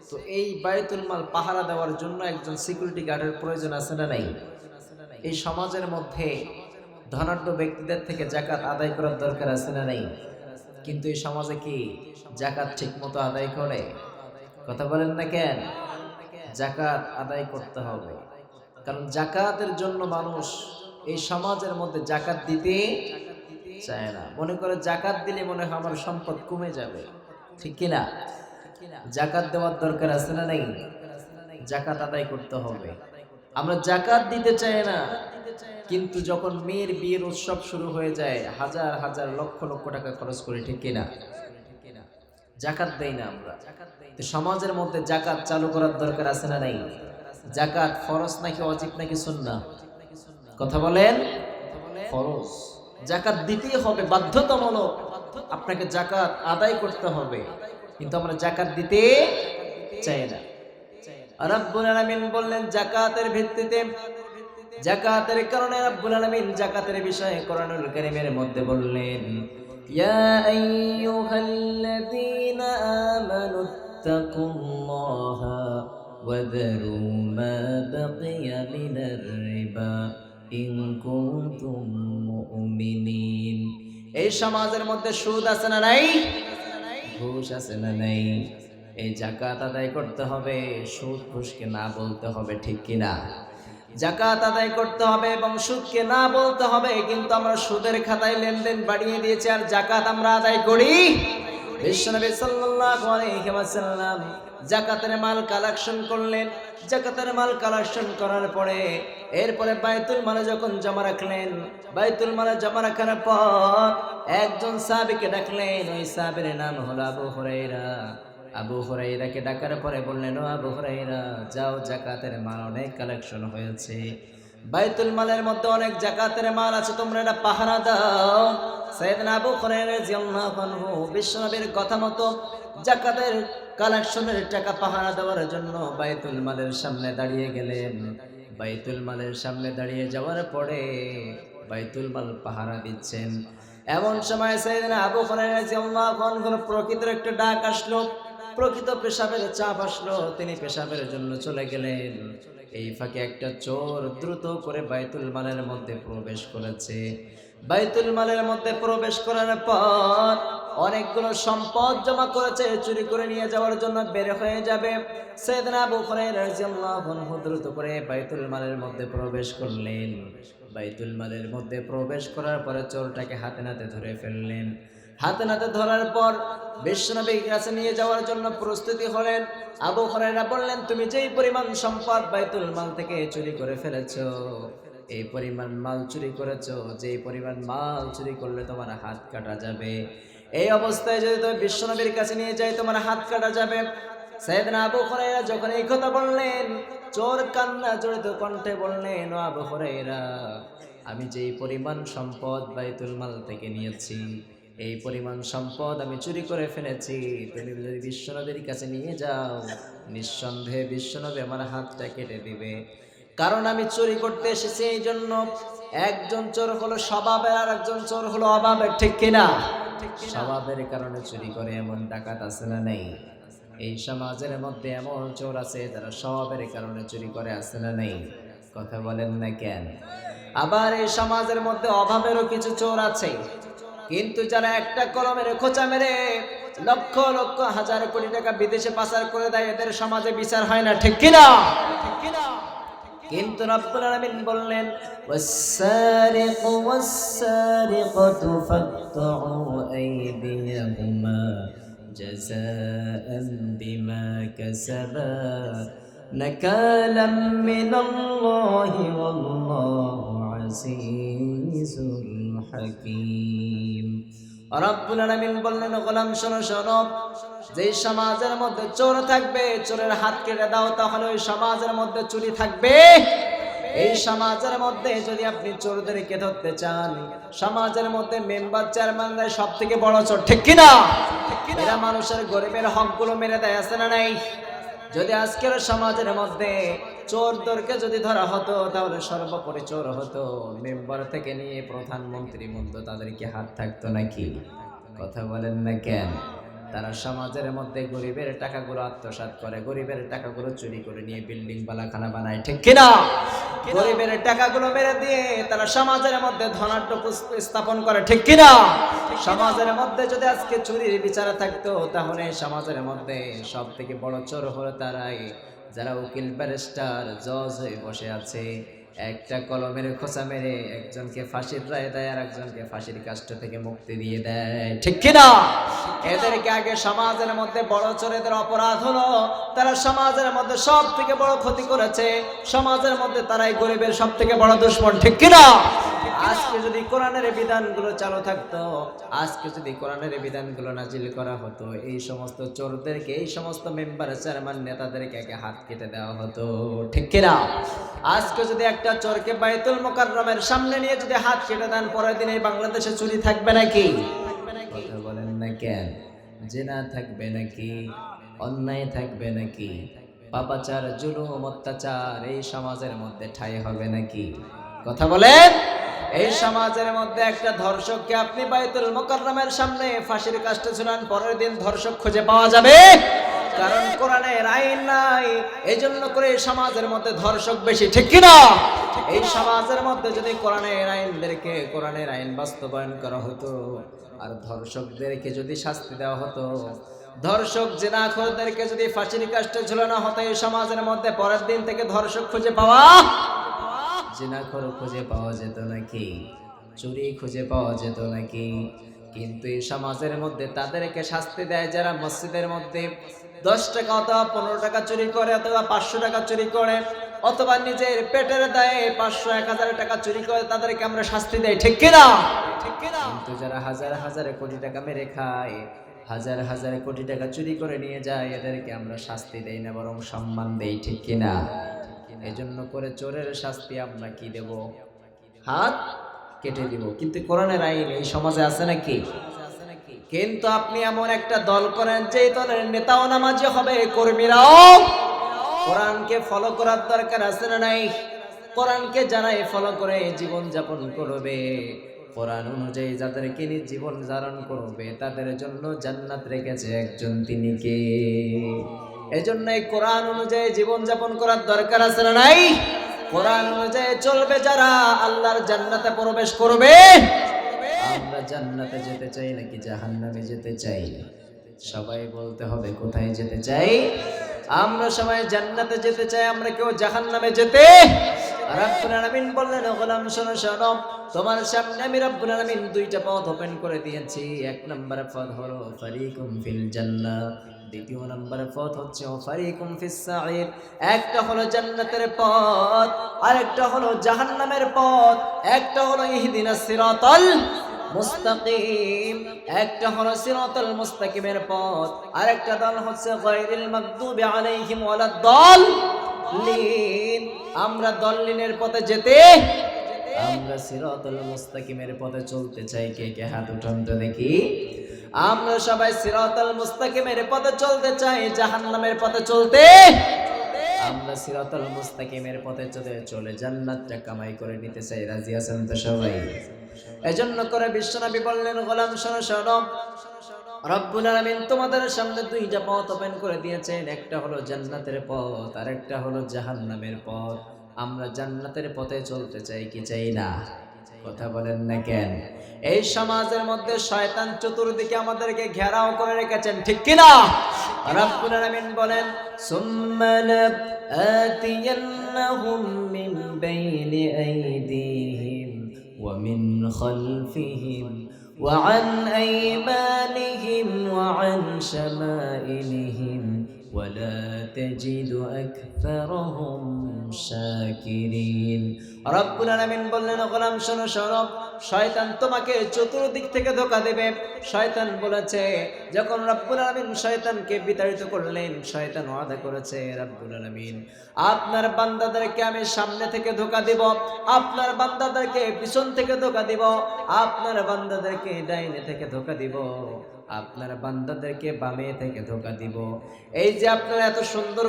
তো এই বাইতুল মাল পাহারা দেওয়ার জন্য একজন সিকিউরিটি গার্ডের প্রয়োজন আছে না নাই? এই সমাজের মধ্যে ধনাঢ্য ব্যক্তিদের থেকে জাকাত আদায় করার দরকার আছে না নাই? কিন্তু এই সমাজে কি জাকাত ঠিক মতো আদায় করে? কথা বলেন না কেন? জাকাত আদায় করতে হবে, কারণ জাকাতের জন্য মানুষ এই সমাজের মধ্যে জাকাত দিতে চায় না। মনে করে জাকাত দিলে মনে হয় আমার সম্পদ কমে যাবে, ঠিক কিনা? জাকাত দেওয়ার দরকার আছে না নাই? জাকাত আদায় করতে হবে। আমরা জাকাত দিতে চাই না, কিন্তু যখন মেয়ের বিয়ের উৎসব শুরু হয়ে যায় হাজার হাজার লক্ষ লক্ষ টাকা খরচ করি, ঠিক কিনা? জাকাত দেই না আমরা। তো সমাজের মধ্যে জাকাত চালু করার দরকার আছে না নাই? জাকাত ফরজ নাকি ওয়াজিব নাকি সুন্নাহ? কথা বলেন। ফরজ। জাকাত দিতেই হবে, বাধ্যতামূলক। আপনাকে জাকাত আদায় করতে হবে, কিন্তু আমরা জাকাত দিতে চাই না। রব্বুল আলামিন বললেন জাকাতের ভিত্তিতে, জাকাতের কারণে রব্বুল আলামিন জাকাতের বিষয়ে কোরআনুল কারীমের মধ্যে বললেন, ইয়া আইয়ুহাল্লাযীনা আমানুত্তাকুল্লাহা ওয়া যারু মা বাকিয়া মিনার রিবা ইন কুনতুম মুমিনিন। এই সমাজের মধ্যে সুদ আছে না নাই? ঘুষ আছে না নাই? এই জাকাত আদায় করতে হবে, সুদ ঘুষকে না বলতে হবে, ঠিক কিনা? জাকাত আদায় করতে হবে এবং সুদকে না বলতে হবে। কিন্তু আমরা সুদের খাতায় লেনদেন বাড়িয়ে দিয়েছি, আর জাকাত আমরা আদায় করি। বিশ্বনবী সাল্লাল্লাহু আলাইহি ওয়াসাল্লাম জাকাতের মাল কালেকশন করলেন। জাকাতের মাল কালেকশন করার পরে এরপরে বাইতুল মালে যখন জমা রাখলেন, বাইতুল মালে জমা রাখার পর একজন সাহাবীকে ডাকলেন। ওই সাহাবীর নাম হলো আবু হুরায়রা। আবু হুরায়রাকে ডাকার পরে বললেন, ও আবু হুরায়রা, যাও, জাকাতের মাল অনেক কালেকশন হয়েছে, বাইতুল মালের মধ্যে অনেক জাকাতের মাল আছে, তোমরা এটা পাহারা দাও। সাইয়েদনা আবু হুরায়রা রাদিয়াল্লাহু আনহু বিশ্বনবীর কথা মতো জাকাতের কালেকশনের টাকা পাহারা দেওয়ার জন্য বাইতুল মালের সামনে দাঁড়িয়ে গেলেন। বাইতুল মালের সামনে দাঁড়িয়ে যাওয়ার পরে বাইতুল মাল পাহারা দিচ্ছেন। এমন সময় সাইয়েদনা আবু হুরায়রা রাদিয়াল্লাহু আনহুর প্রকৃতির একটা ডাক আসলো, প্রকৃত পেশাবের চাপ আসলো। তিনি পেশাবের জন্য চলে গেলেন। এই ফাঁকে একটা চোর দ্রুত করে বাইতুল মালের মধ্যে প্রবেশ করেছে। বাইতুল মালের মধ্যে প্রবেশ করার পর অনেকগুলো সম্পদ জমা করেছে, চুরি করে নিয়ে যাওয়ার জন্য বের হয়ে যাবে। সাইয়েদনা আবু হুরায়রা রাদিয়াল্লাহু আনহু দ্রুত করে বাইতুল মালের মধ্যে প্রবেশ করলেন। বাইতুল মালের মধ্যে প্রবেশ করার পরে চোরটাকে হাতে নাতে ধরে ফেললেন। হাতে নাতে ধরার পর বিশ্বনবীর কাছে নিয়ে যাওয়ার জন্য প্রস্তুতি হলেন। আবু হুরায়রা বললেন, তুমি যেই পরিমাণ সম্পদ বাইতুল মাল থেকে চুরি করে ফেলেছো, এই পরিমাণ মাল চুরি করেছো, যেই পরিমাণ মাল চুরি করলে তোমার হাত কাটা যাবে, এই অবস্থায় যদি তুমি বিশ্বনবীর কাছে নিয়ে যাই তোমার হাত কাটা যাবে। সাইয়েদনা আবু হুরায়রা যখন এই কথা বললেন, চোর কান্না জড়িত কণ্ঠে বললেন, ও আবু হুরায়রা, আমি যেই পরিমাণ সম্পদ বাইতুল মাল থেকে নিয়েছি, এই পরিমাণ সম্পদ আমি চুরি করে ফেলেছি, তুমি যদি বিশ্বনবীর কাছে নিয়ে যাও, নিঃসন্দেহে বিশ্বনবী আমার হাতটা কেটে দিবে। কারণ আমি চুরি করতে এসেছি এই জন্য। একজন চোর হলো স্বভাবের, আর একজন চোর হলো অভাবের, ঠিক কিনা? স্বভাবের কারণে চুরি করে এমন ডাকাত আছে না নেই? এই সমাজের মধ্যে এমন চোর আছে যারা স্বভাবের কারণে চুরি করে, আছে না নেই? কথা বলেন না কেন? আবার এই সমাজের মধ্যে অভাবেরও কিছু চোর আছে, কিন্তু যারা একটা কলমের খোঁচা মেরে লক্ষ লক্ষ হাজার কোটি টাকা বিদেশে পাচার করে দেয়, এদের সমাজে বিচার হয় না, ঠিক কিনা? কিন্তু রব্বুল আলামিন বললেন, ওয়াস-সারিকু ওয়াস-সারিকাতু ফাকতাউ আইদিয়াহুমা জাযাআন বিমা কাসাবা নাকালাম মিনাল্লাহি ওয়াল্লাহু আজিজুল হাকীম। রব্বুল আলামিন বললেন, গোলাম শোনো শোনো, যে সমাজের মধ্যে চোর থাকবে, চোরের হাত কেটে দাও, তাহলে ওই সমাজের মধ্যে চুরি থাকবে। এই সমাজের মধ্যে যদি আপনি চোরদেরকে ধরতে চান, সমাজের মধ্যে মেম্বার চেয়ারম্যানরা সব থেকে বড় চোর, ঠিক কিনা? এরা মানুষের গরিবের হকগুলো মেরে দেয়, আছে না নাই? যদি আজকের সমাজের মধ্যে চোরদেরকে যদি ধরা হতো, তাহলে সর্বোপরি চোর হতো মেম্বার থেকে নিয়ে প্রধানমন্ত্রী মধ্যে, তাদেরকে হাত থাকতো নাকি? কথা বলেন না কেন? তারা সমাজের মধ্যে গরিবের টাকাগুলো আত্মসাৎ করে, গরিবের টাকাগুলো চুরি করে নিয়ে বিল্ডিং বালাখানা বানায়, ঠিক কিনা? গরিবের টাকাগুলো মেরে দিয়ে তারা সমাজের মধ্যে ধনাঢ্য স্থাপন করে, ঠিক কিনা? সমাজের মধ্যে যদি আজকে চুরির বিচার থাকতো, তাহলে সমাজের মধ্যে সব থেকে বড় চোর হলো তারাই যারা উকিল ব্যারিস্টার জজ হয়ে বসে আছে, একটা কলমের খোঁচা মেরে একজনকে ফাঁসির রায় দেয় আর একজনকে ফাঁসির কাষ্ট থেকে মুক্তি দিয়ে দেয়, ঠিক কিনা? এদেরকে আগে সমাজের মধ্যে বড় চোরেদের অপরাধ হলো তারা সমাজের মধ্যে সব থেকে বড় ক্ষতি করেছে, সমাজের মধ্যে তারাই গরিবের সব থেকে বড় দুশমন, ঠিক কিনা? আজকে যদি কোরআনের বিধানগুলো চালু থাকতো, আজকে যদি কোরআনের বিধানগুলো নাজিল করা হতো, এই সমস্ত চোরদেরকে, এই সমস্ত মেম্বার চেয়ারম্যান নেতাদেরকে আগে হাত কেটে দেওয়া হতো, ঠিক কিনা? আজকে যদি একটা চোরকে বাইতুল মুকাররমের সামনে নিয়ে যদি হাত কেটে দেন, পরের দিন এই বাংলাদেশে চুরি থাকবে নাকি? কথা বলেন না কেন? জিনা থাকবে নাকি? অন্যায় থাকবে নাকি? পাপাচার, জুলুম, অত্যাচার এই সমাজের মধ্যে ঠাঁই হবে নাকি? কথা বলেন। এই সমাজের মধ্যে একটা ধর্ষককে আপনি বাইতুল মুকাররমের সামনে ফাঁসির কাস্টে ঝুলান, পরের দিন ধর্ষক খুঁজে পাওয়া যাবে? কারণ কোরআনের আইন নাই, এই জন্য করে সমাজের মধ্যে ধর্ষক বেশি, ঠিক কিনা? এই সমাজের মধ্যে যদি কোরআনের আইন বাস্তবায়ন করা হতো, আর ধর্ষকদেরকে যদি শাস্তি দেওয়া হতো, ধর্ষক জিনাখোরদেরকে যদি ফাঁসির কাস্টে ঝুলানো হতো, এই সমাজের মধ্যে পরের দিন থেকে ধর্ষক খুঁজে পাওয়া, জিনাখোর খুঁজে পাওয়া যেত নাকি? চুরি খুঁজে পাওয়া যেত নাকি? কিন্তু এই সমাজের মধ্যে তাদেরকে শাস্তি দেয় যারা মসজিদের মধ্যে 10 টাকা অথবা 15 টাকা চুরি করে, অথবা 500 টাকা চুরি করে, অথবা নিজের পেটের দায়ে 500 1000 টাকা চুরি করে, তাদেরকে আমরা শাস্তি দেই, ঠিক কিনা? কিন্তু যারা হাজার হাজার কোটি টাকা মেরে খায়, হাজার হাজার কোটি টাকা চুরি করে নিয়ে যায়, এদেরকে আমরা শাস্তি দেই না, বরং সম্মান দেই, ঠিক কিনা? এজন্য করে চোরের শাস্তি আমরা কি দেব? হাত কেটে দিব। কিন্তু কোরআনের আইন এই সমাজে আছে নাকি? কিন্তু আপনি এমন একটা দল করেন যে দলের নেতাও নামাজি হবে, কর্মীরাও কোরআনকে ফলো করার দরকার আছে না নাই? কোরআনকে জানাই ফলো করে জীবন যাপন করবে, কোরআন অনুযায়ী যাদেরকে নিয়ে জীবন ধারণ করবে, তাদের জন্য জান্নাত রেখেছে একজন, তিনি কে? এজন্য এই কোরআন অনুযায়ী জীবন যাপন করার দরকার আছে না নাই? কোরআন অনুযায়ী চলবে যারা, আল্লাহর জান্নাতে প্রবেশ করবে। আমরা জান্নাতে যেতে চাই নাকি জাহান্নামে যেতে চাই? সবাই বলতে হবে কোথায় যেতে চাই? আমরা সবাই জান্নাতে যেতে চাই, আমরা কেউ জাহান্নামে যেতে রব্বুল আলামিন বললেন, ও গোলাম শোনো শোনো, তোমার সামনে আমি রব্বুল আলামিন দুইটা পথ ওপেন করে দিয়েছি। এক নম্বর পথ হলো ফারিকুম ফিল জান্নাহ, দ্বিতীয় নম্বর পথ হচ্ছে ফারিকুম ফিস সাঈর। একটা হলো জান্নাতের পথ, আরেকটা হলো জাহান্নামের পথ। একটা হলো ইহদিনাস সিরাতাল মুস্তাকিম, একটা হলো সিরাতাল মুস্তাকিমের পথ, আরেকটা দল হচ্ছে গায়রিল মাগদুবি আলাইহিম ওয়ালাদ দাল্লিন। আমরা দল্লিনের পথে যেতে, আমরা সিরাতাল মুস্তাকিমের পথে চলতে চাই। কে কে হাত উঠান তো দেখি। আমরা সবাই সিরাতাল মুস্তাকিমের পথে চলতে চাই, জাহান্নামের পথে চলতে, আমরা সিরাতাল মুস্তাকিমের পথে চলে জান্নাতটা কামাই করে নিতে চাই। রাজি আছেন তো সবাই? এজন্য করে বিশ্বনবী বললেন, গোলাম শোনো শোনো, রব্বুল আলামিন তোমাদের সামনে দুইটা পথ ওপেন করে দিয়েছেন। একটা হলো জান্নাতের পথ, আর একটা হলো জাহান্নামের পথ। আমরা জান্নাতের পথে চলতে চাই কি চাই না? কথা বলেন না কেন? এই সমাজের মধ্যে শয়তান চতুর্দিকে আমাদেরকে ঘেরাও করে রেখেছেন, ঠিক কি না? রব্বুল আলামিন বলেন, সুম্মা লাআতিয়ান্নাহুম মিন বাইনি আইদিহিম ওয়া মিন খালফিহিম ওয়া আন আইমানিহিম ওয়া আন শামাইলিহিম ওয়া লা তাজিদু আকসারাহুম শাকিরিন। রব্বুল আলামিন বললেন, গোলাম শোনো শোনো, শয়তান তোমাকে চতুর্দিক থেকে ধোঁকা দেবে। শয়তান বলেছে, যখন রব্বুল আলামিন শয়তানকে বিতাড়িত করলেন, শয়তান ওয়াদা করেছে, রব্বুল আলামিন আপনার বান্দাদেরকে আমি সামনে থেকে ধোঁকা দিব, আপনার বান্দাদেরকে পিছন থেকে ধোঁকা দিব, আপনার বান্দাদেরকে ডাইনে থেকে ধোঁকা দিব, আপনার বান্দাদেরকে বামে থেকে ধোঁকা দিব। এই যে আপনারা এত সুন্দর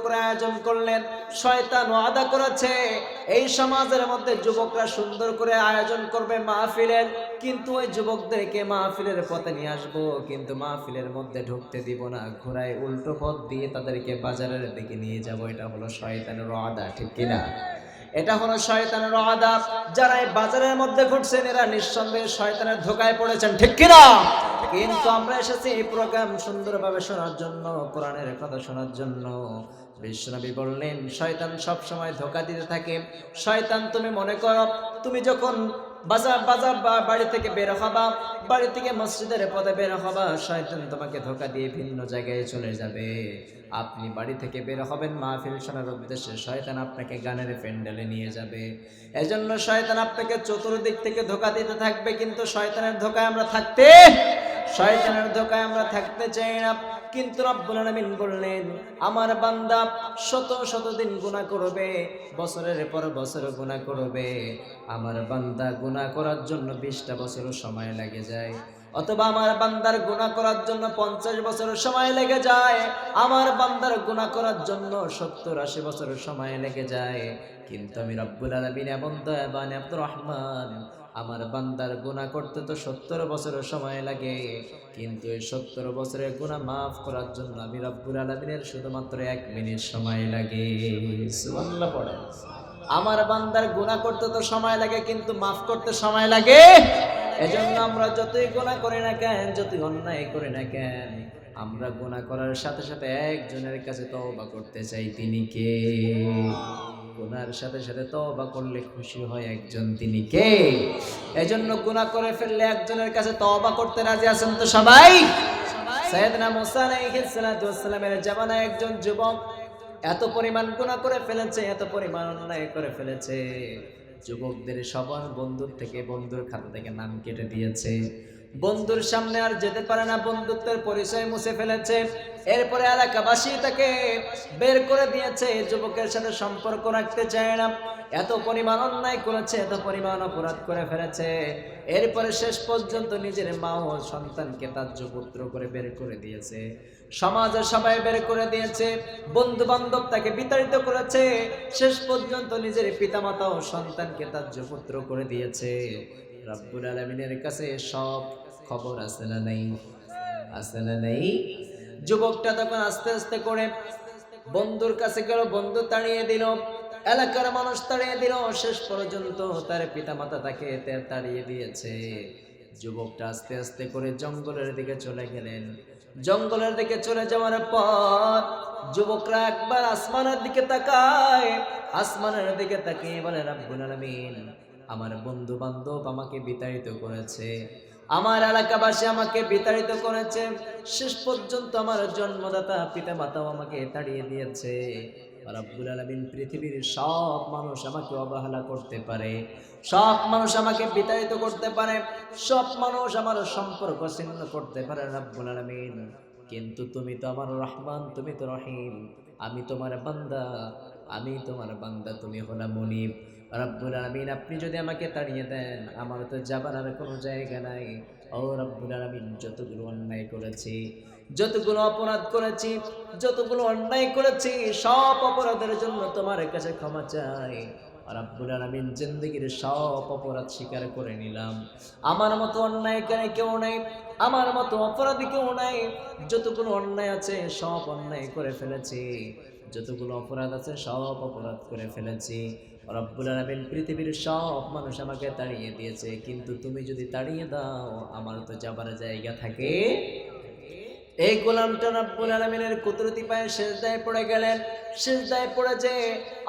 করে আয়োজন করলেন, শয়তান ওয়াদা করেছে এই সমাজের মধ্যে যুবকরা সুন্দর করে আয়োজন করবে মাহফিলের, কিন্তু ওই যুবকদেরকে মাহফিলের পথে নিয়ে আসবো, কিন্তু মাহফিলের মধ্যে ঢুকতে দিব না, ঘোরায় উল্টো পথ দিয়ে তাদেরকে বাজারের দিকে নিয়ে যাব। এটা হলো শয়তানের ওয়াদা, ঠিক কিনা? এটা হলো শয়তানের ওয়াদা। যারা এই বাজারের মধ্যে ঘুরছেন, এরা নিঃসন্দেহে শয়তানের ধোঁকায় পড়েছেন, ঠিক কিনা? কিন্তু আমরা এসেছি এই প্রোগ্রাম সুন্দরভাবে শোনার জন্য, কোরআনের কথা শোনার জন্য। বিশ্বনবী বললেন, শয়তান সব সময় ধোঁকা দিতে থাকে। শয়তান, তুমি মনে করো তুমি যখন বাড়ি থেকে বের হবা, বাড়ি থেকে মসজিদের পথে বের হবা, শয়তান তোমাকে ধোঁকা দিয়ে ভিন্ন জায়গায় চলে যাবে। আপনি বাড়ি থেকে বের হবেন মাহফিল শোনার উদ্দেশ্যে, শয়তান আপনাকে গানের প্যান্ডেলে নিয়ে যাবে। এজন্য শয়তান আপনাকে চতুর্দিক থেকে ধোঁকা দিতে থাকবে, কিন্তু শয়তানের ধোঁকায় আমরা থাকতে চাই না। কিন্তু রব্বুল আলামিন বললেন, আমার বান্দা শত দিন গুনাহ করবে, বছরের পর বছর গুনাহ করবে, আমার বান্দা গুনাহ করার জন্য 20টা বছর সময় লাগে যায়, অথবা আমার বান্দার গুনাহ করার জন্য 50 বছর সময় লেগে যায়, আমার বান্দার গুনাহ করার জন্য 70-80 বছর সময় লেগে যায়। কিন্তু আমি রব্বুল আলামিন এমন দয়াবান আব্দুর রহমান, আমার বান্দার গুনাহ করতে তো 70 বছর সময় লাগে, কিন্তু এই 70 বছরের গুনাহ মাফ করার জন্য আমি রব্বুল আলামিনের শুধুমাত্র 1 মিনিট সময় লাগে। সুবহানাল্লাহ পড়েন। আমার বান্দার গুনাহ করতে তো সময় লাগে, কিন্তু মাফ করতে সময় লাগে। এজন্য আমরা যতই গুনাহ করি না কেন, যতই অন্যায় করি না কেন, আমরা গুনাহ করার সাথে সাথে একজনের কাছে তওবা করতে চাই। তিনি কে? গুনার সাথে সাথে তওবা করলে খুশি হয় একজন, তিনি কে? এজন্য গুনাহ করে ফেললে একজনের কাছে তওবা করতে রাজি আছেন তো সবাই? সাইয়েদনা মুসা আলাইহিস সালাতু ওয়াস সালামের জামানায় একজন যুবক এত পরিমাণ গুনাহ করে ফেলেছে, এত পরিমাণ অন্যায় করে ফেলেছে, যুবকদের সবার বন্ধুর খাতা থেকে নাম কেটে দিয়েছে। বন্ধুর সামনে আর যেতে পারে না, বন্ধুত্বের পরিচয় মুছে ফেলেছে। এরপরে এলাকাবাসী তাকে বের করে দিয়েছে, যুবকের সাথে সম্পর্ক রাখতে চায় না। এত পরিমাণ অন্যায় করেছে, এত পরিমাণ অপরাধ করে ফেলেছে। এরপরে শেষ পর্যন্ত নিজের মা ও সন্তানকে ত্যায্য পুত্র করে বের করে দিয়েছে, সমাজের সবাই বের করে দিয়েছে, বন্ধু বান্ধব তাকে বিতাড়িত করেছে, শেষ পর্যন্ত নিজের পিতামাতা ও সন্তানকে ত্যায্য পুত্র করে দিয়েছে। রব্বুল আলামিনের কাছে সব খবর আছে না নাই? আছে না নাই? যুবকটা তখন আস্তে আস্তে করে বন্ধুর কাছে গেল, বন্ধু তাড়িয়ে দিল, এলাকার মানুষ তাড়িয়ে দিল, শেষ পর্যন্ত তার পিতামাতা তাকে তাড়িয়ে দিয়েছে। যুবকটা আস্তে আস্তে করে জঙ্গলের দিকে চলে গেলেন। জঙ্গলের দিকে চলে যাওয়ার পর যুবকরা একবার আসমানের দিকে তাকায়, আসমানের দিকে তাকিয়ে বলে রাব্বুল আলামিন, আমার বন্ধু বান্ধব আমাকে বিতাড়িত করেছে, আমার এলাকাবাসী আমাকে বিতাড়িত করেছে, শেষ পর্যন্ত আমার জন্মদাতা পিতা মাতাও আমাকে তাড়িয়ে দিয়েছে। রাব্বুল আলামিন, পৃথিবীর সব মানুষ আমাকে অবহেলা করতে পারে, সব মানুষ আমাকে বিতাড়িত করতে পারে, সব মানুষ আমার সম্পর্ক ছিন্ন করতে পারে রাব্বুল আলামিন, কিন্তু তুমি তো আমার রহমান, তুমি তো রহিম, আমি তোমার বান্দা, আমি তোমার বান্দা, তুমি হলা মুনিব। রব্বুল আলামিন, আপনি যদি আমাকে তাড়িয়ে দেন আমার তো যাবার আর কোনো জায়গা নাই। ও রব্বুল আলামিন, যতগুলো অন্যায় করেছি, যতগুলো অপরাধ করেছি, যতগুলো অন্যায় করেছি, সব অপরাধের জন্য তোমার কাছে ক্ষমা চাই। রব্বুল আলামিন, জিন্দেগীর সব অপরাধ স্বীকার করে নিলাম। আমার মতো অন্যায়কারী কেউ নাই, আমার মতো অপরাধী কেউ নাই। যতগুলো অন্যায় আছে সব অন্যায় করে ফেলেছি, যতগুলো অপরাধ আছে সব অপরাধ করে ফেলেছি। রব্বুল আলামিন, পৃথিবীর সব মানুষ আমাকে তাড়িয়ে দিয়েছে, কিন্তু তুমি যদি তাড়িয়ে দাও আমার তো যাবার জায়গা থাকে। এই গোলামটা রব্বুল আলামিনের কুদরতি পায়ে সিজদায় পড়ে গেলেন। সিজদায় পড়ে যে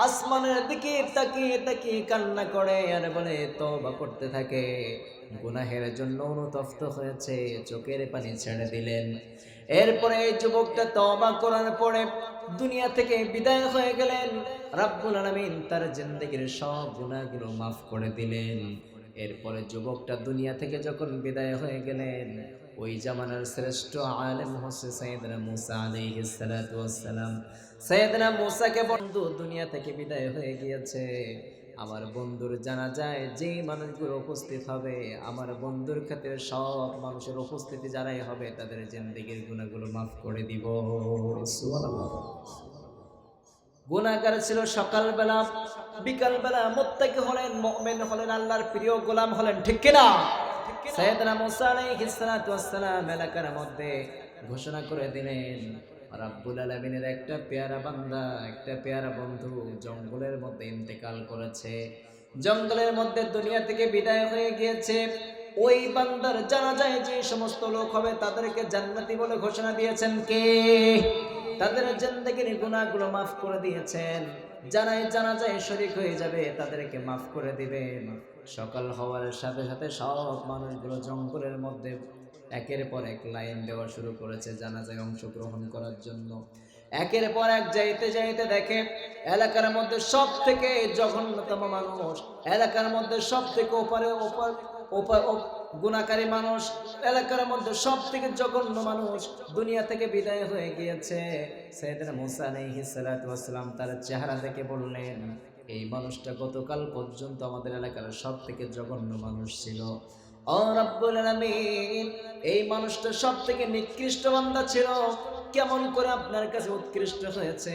আসমানের দিকে তাকিয়ে তাকিয়ে কান্না করে আর বলে তওবা করতে থাকে। গুনাহের জন্য অনুতপ্ত হয়েছে, চোখের পানি ছেড়ে দিলেন। এরপরে এই যুবকটা তওবা করার পরে দুনিয়া থেকে বিদায় হয়ে গেলেন। রব্বুল আলামিন তার জিন্দেগীর সব গুনাহগুলো মাফ করে দিলেন। এরপরে যুবকটা দুনিয়া থেকে যখন বিদায় হয়ে গেলেন, ওই জামানার শ্রেষ্ঠ আলেম হচ্ছে সাইয়েদনা মুসা আলাইহিস সালাতু ওয়াস সালাম। সাইয়েদনা মুসাকে বন্ধু দুনিয়া থেকে বিদায় হয়ে গিয়েছে। আমার বন্ধুর জানাজায় যে মানুষগুলো উপস্থিত হবে, আমার বন্ধুর ক্ষেত্রে সব মানুষের উপস্থিতি যারাই হবে তাদের জিন্দেগীর গুনাহগুলো মাফ করে দিব। সুবহানাল্লাহ। গুনাহগার ছিল সকালবেলা, বিকালবেলা মুত্তাকি হলেন, মুমিন হলেন, আল্লাহর প্রিয় গোলাম হলেন, ঠিক কিনা? সাইয়েদনা মুসা আলাইহিস সালাতু ওয়াস সালাম এলাকার মধ্যে ঘোষণা করে দিলেন, রাব্বুল আলামিনের একটা পেয়ারা বান্দা, একটা পেয়ারা বন্ধু জঙ্গলের মধ্যে ইন্তেকাল করেছে, জঙ্গলের মধ্যে দুনিয়া থেকে বিদায় হয়ে গিয়েছে। ওই বান্দার জানাজায় যে সমস্ত লোক হবে তাদেরকে জান্নাতি বলে ঘোষণা দিয়েছেন কে? তাদের জিন্দেগীর গুনাহগুলো মাফ করে দিয়েছেন। যারাই জানাজায় শরীক হয়ে যাবে তাদেরকে মাফ করে দিবেন। সকাল হওয়ার সাথে সাথে সব মানুষগুলো জঙ্গলের মধ্যে একের পর এক লাইন দেওয়া শুরু করেছে জানাজায় অংশগ্রহণ করার জন্য। একের পর এক যাইতে যাইতে দেখে এলাকার মধ্যে সব থেকে জঘন্যতম মানুষ, এলাকার মধ্যে সব থেকে গুনাহকারী মানুষ, এলাকার মধ্যে সব থেকে জঘন্য মানুষ দুনিয়া থেকে বিদায় হয়ে গিয়েছে। সাইয়েদনা মুসা আলাইহিস সালাতু ওয়াস সালাম তার চেহারা দেখে বললেন, এই মানুষটা গতকাল পর্যন্ত আমাদের এলাকার সব থেকে জঘন্য মানুষ ছিল। ও রব্বুল আলামিন, এই মানুষটা সব থেকে নিকৃষ্ট বান্দা ছিল, কেমন করে আপনার কাছে উৎকৃষ্ট হয়েছে?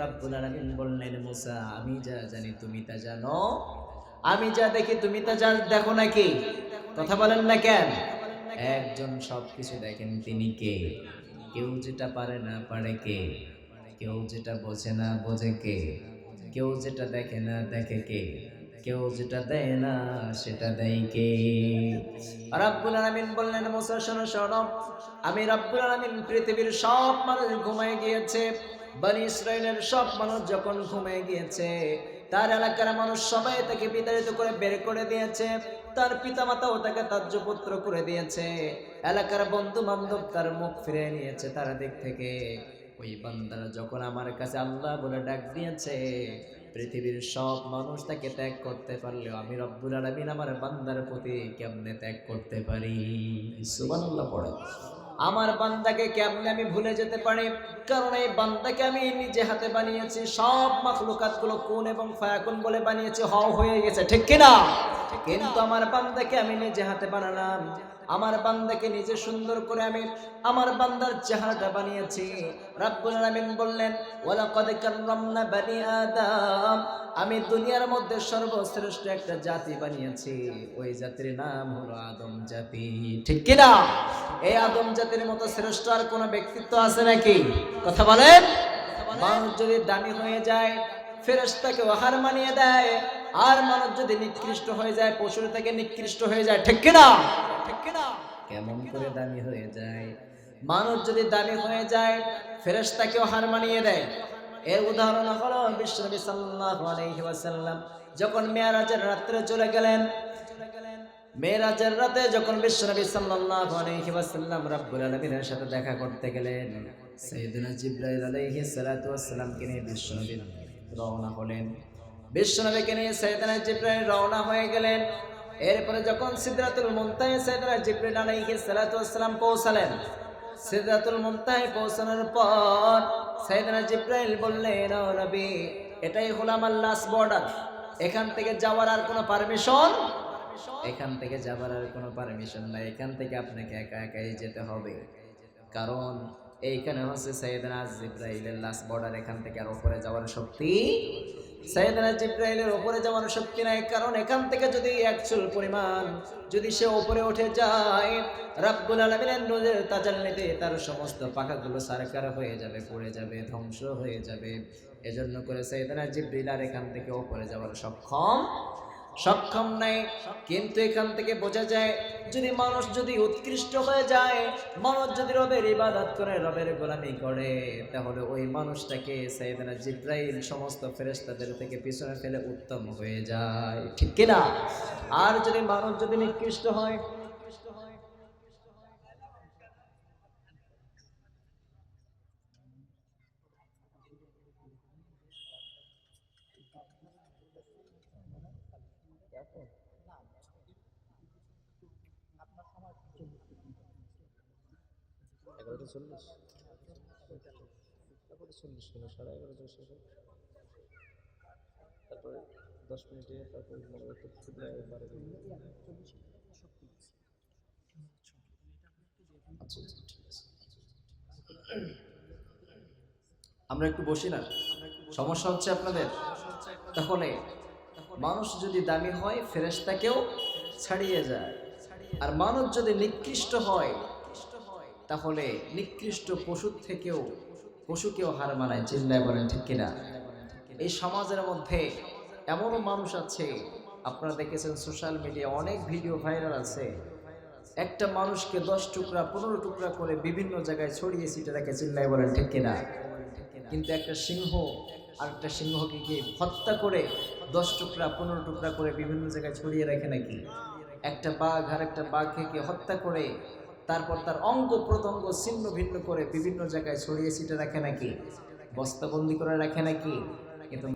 রব্বুল আলামিন বললেন, মুসা, আমি যা জানি তুমি তা জানো, আমি যা দেখি তুমি তা দেখো নাকি? কথা বলেন না কেন? একজন সবকিছু দেখেন, তিনি কে? কেউ যেটা পারে না পারে কে? কেউ যেটা বোঝে না বোঝে কে? কেউ যেটা দেখে না দেখে কে? কেউ যেটা দেয় না সেটা দেয় কে? রাব্বুল আলামিন বললেন, মুসা শোনো শোনো, আমি রাব্বুল আলামিন পৃথিবীর সব মানুষ ঘুমিয়ে গিয়েছে, বনি ইসরাইলের সব মানুষ যখন ঘুমিয়ে গিয়েছে, তার এলাকার মানুষ সবাই তাকে বিতাড়িত করে বের করে দিয়েছে, তার পিতামাতাও তাকে ত্যায্য পুত্র করে দিয়েছে, এলাকার বন্ধু বান্ধব তার মুখ ফিরে নিয়েছে তার দিক থেকে। ওই বান্দারা যখন আমার কাছে আল্লাহ বলে ডাক দিয়েছে, পৃথিবীর সব মানুষ তাকে ত্যাগ করতে পারলেও আমি রব্বুল আলামিন আমার বান্দার প্রতি কেমনে ত্যাগ করতে পারি? সুবহানাল্লাহ পড়ে। আমার বান্দাকে কেমনে আমি ভুলে যেতে পারি? কারণ এই বান্দাকে আমি নিজে হাতে বানিয়েছি, সব মাখলুকাতগুলো কুন এবং ফায়াকুন বলে বানিয়েছি, হও হয়ে গেছে, ঠিক কিনা? কিন্তু আমার বান্দাকে আমি নিজে হাতে বানালাম, আমার বান্দাকে নিজে সুন্দর করে আমি আমার বান্দার চেহারাটা বানিয়েছি। রাব্বুল আলামিন বললেন, ওয়ালাকাদ কাররামনা বনি আদম, আমি দুনিয়ার মধ্যে সর্বশ্রেষ্ঠ একটা জাতি বানিয়েছি, ওই জাতির নাম হলো আদম জাতি, ঠিক কিনা? এই আদম জাতির মতো শ্রেষ্ঠ আর কোনো ব্যক্তিত্ব আছে নাকি? কথা বলেন। মানুষ যদি দামি হয়ে যায় ফেরেশতাকে হার মানিয়ে দেয়, আর মানুষ যদি নিকৃষ্ট হয়ে যায় পশুর থেকে নিকৃষ্ট হয়ে যায়, ঠিক কিনা? ঠিক কিনা? কেমন করে দামি হয়ে যায়? মানুষ যদি দামি হয়ে যায় ফেরেশতাকেও হার মানিয়ে দেয়। এর উদাহরণ হলো বিশ্বনবী সাল্লাল্লাহু আলাইহি ওয়াসাল্লাম যখন মেরাজের রাত্রে চলে গেলেন। মেরাজের রাতে যখন বিশ্বনবী সাল্লাল্লাহু আলাইহি ওয়াসাল্লাম রাব্বুল আলামিনের সাথে দেখা করতে গেলেন, সাইয়েদনা জিবরাইল আলাইহিস সালাতু ওয়াস সালামকে নিয়ে বিশ্বনবী রওনা হলেন। বিশ্বনবীকে নিয়ে সাইয়েদনা জিবরাইল রওনা হয়ে গেলেন। এরপরে যখন সিদরাতুল মুনতাহায় সাইয়েদনা জিবরাইল আলাইহিস সালাতু ওয়াস সালাম পৌঁছালেন, সিদরাতুল মুনতাহায় পৌঁছানোর পর সাইয়েদনা জিবরাইল বললেন, ও নবী, এটাই হলো আমার লাস্ট বর্ডার। এখান থেকে যাওয়ার আর কোনো পারমিশন নাই। এখান থেকে আপনাকে একা একাই যেতে হবে। কারণ এইখানে হচ্ছে সাইয়েদনা জিবরাইলের লাস্ট বর্ডার। এখান থেকে আর উপরে যাওয়ার শক্তি সাইয়েদনা জিবরাইলের উপরে যাওয়ার শক্তি নাই। কারণ এখান থেকে যদি এক চুল পরিমাণ যদি সে উপরে উঠে যায়, রাব্বুল আলামিনের নূরের তাজাল্লিতে তার সমস্ত পাখাগুলো সারকার হয়ে যাবে, পড়ে যাবে, ধ্বংস হয়ে যাবে। এজন্য করে সাইয়েদনা জিবরাইল আর এখান থেকে উপরে যাওয়ার সক্ষম নাই। কিন্তু এখান থেকে বোঝা যায় যদি মানুষ যদি উৎকৃষ্ট হয়ে যায়, মানুষ যদি রবের ইবাদত করে, রবের গোলামি করে, তাহলে ওই মানুষটাকে সাইয়েদনা জিবরাইল সমস্ত ফেরেশতাদের থেকে পিছনে ফেলে উত্তম হয়ে যায়, ঠিক কিনা? আর যদি মানুষ যদি নিকৃষ্ট হয়, আমরা একটু বসি না, সমস্যা হচ্ছে আপনাদের। তাহলে মানুষ যদি দামি হয় ফেরেশতাকেও ছাড়িয়ে যায়, আর মানুষ যদি নিকৃষ্ট হয় তাহলে নিকৃষ্ট পশুকেও হার মানায়। চিল্লায় বলেন ঠিক কিনা? এই সমাজের মধ্যে এমনও মানুষ আছে, আপনারা দেখেছেন সোশ্যাল মিডিয়া অনেক ভিডিও ভাইরাল আছে, একটা মানুষকে 10 টুকরা 15 টুকরা করে বিভিন্ন জায়গায় ছড়িয়ে ছিটে রাখে। চিল্লায় বলেন ঠিক কিনা? কিন্তু একটা সিংহ আরেকটা সিংহকে গিয়ে হত্যা করে 10 টুকরা 15 টুকরা করে বিভিন্ন জায়গায় ছড়িয়ে রাখে নাকি? একটা বাঘ আর একটা বাঘকে হত্যা করে তারপর তার অঙ্গ প্রত্যঙ্গ ছিন্ন ভিন্ন করে বিভিন্ন জায়গায় ছড়িয়ে ছিটে রাখে নাকি? বস্তাবন্দি করে রাখে নাকি? কিন্তু